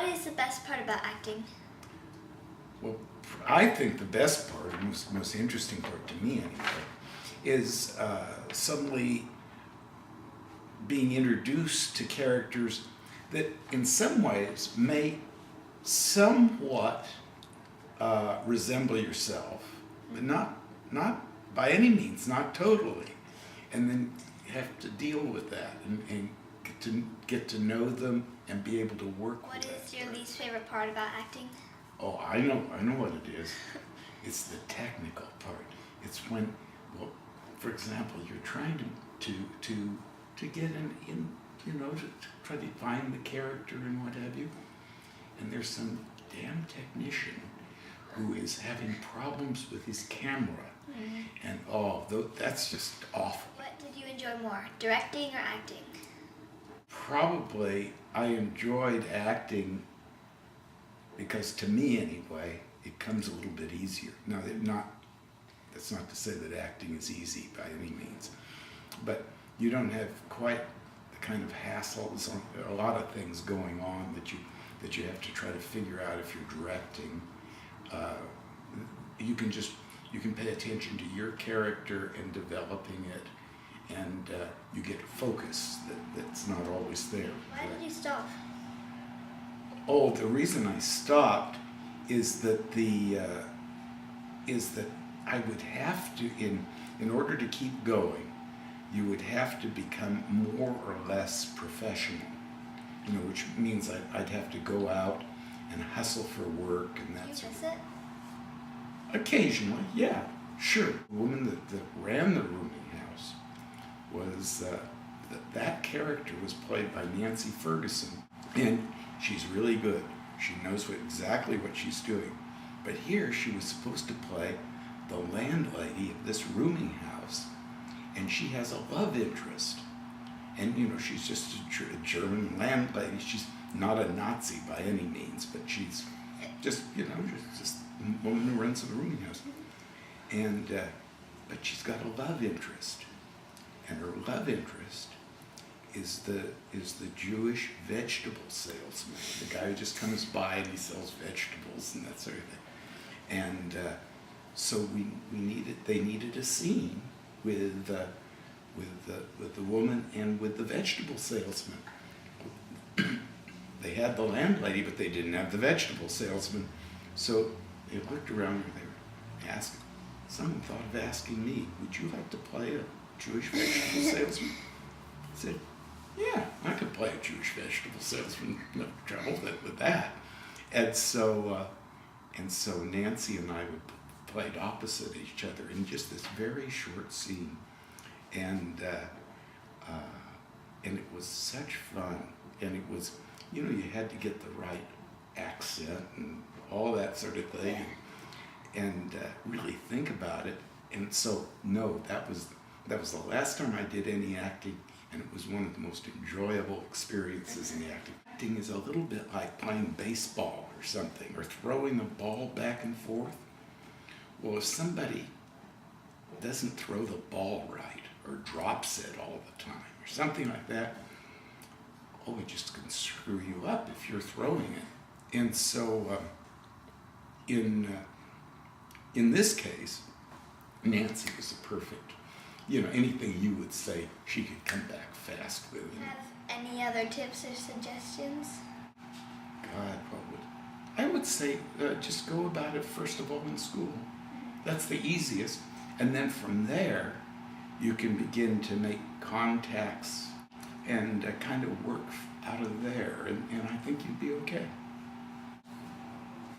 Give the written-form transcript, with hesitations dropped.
What is the best part about acting? Well, I think the best part, the most interesting part to me anyway, is suddenly being introduced to characters that in some ways may somewhat resemble yourself, but not by any means, not totally. And then you have to deal with that and get to know them and be able to work with that. What is your least favorite part about acting? Oh, I know what it is. It's the technical part. It's when, well, for example, you're trying to get in, to try to find the character and what have you, and there's some damn technician who is having problems with his camera, and that's just awful. What did you enjoy more, directing or acting? Probably I enjoyed acting because, to me anyway, it comes a little bit easier. Now, that's not to say that acting is easy by any means, but you don't have quite the kind of hassles. There are a lot of things going on that you have to try to figure out if you're directing. You can pay attention to your character and developing it, and you get focus that's not always there. Why did you stop? Oh, the reason I stopped is that I would have to, in order to keep going, you would have to become more or less professional, which means I'd have to go out and hustle for work and that sort of thing. Occasionally, yeah, sure. The woman that ran the rooming house was, that character was played by Nancy Ferguson, and she's really good. She knows exactly what she's doing. But here she was supposed to play the landlady of this rooming house, and she has a love interest. And she's just a German landlady. She's not a Nazi by any means, but she's just just a woman who runs the rooming house. And but she's got a love interest, and her love interest is the Jewish vegetable salesman, the guy who just comes by and he sells vegetables and that sort of thing. And so they needed a scene with the woman and with the vegetable salesman. They had the landlady, but they didn't have the vegetable salesman. So they looked around and they were asking. Someone thought of asking me, "Would you like to play a Jewish vegetable salesman?" I said, "Yeah, I could play a Jewish vegetable salesman. No trouble with that." And so Nancy and I would played opposite each other in just this very short scene, and it was such fun. And it was, you had to get the right accent and all that sort of thing, and really think about it. And so, no, that was the last time I did any acting, and it was one of the most enjoyable experiences in acting. Acting is a little bit like playing baseball or something, or throwing a ball back and forth. Well, if somebody doesn't throw the ball right, or drops it all the time, or something like that, it just can screw you up if you're throwing it. And so, in this case, Nancy was a perfect, anything you would say, she could come back fast with. Have any other tips or suggestions? God, I would say just go about it first of all in school. That's the easiest. And then from there, you can begin to make contacts and kind of work out of there. And I think you'd be okay.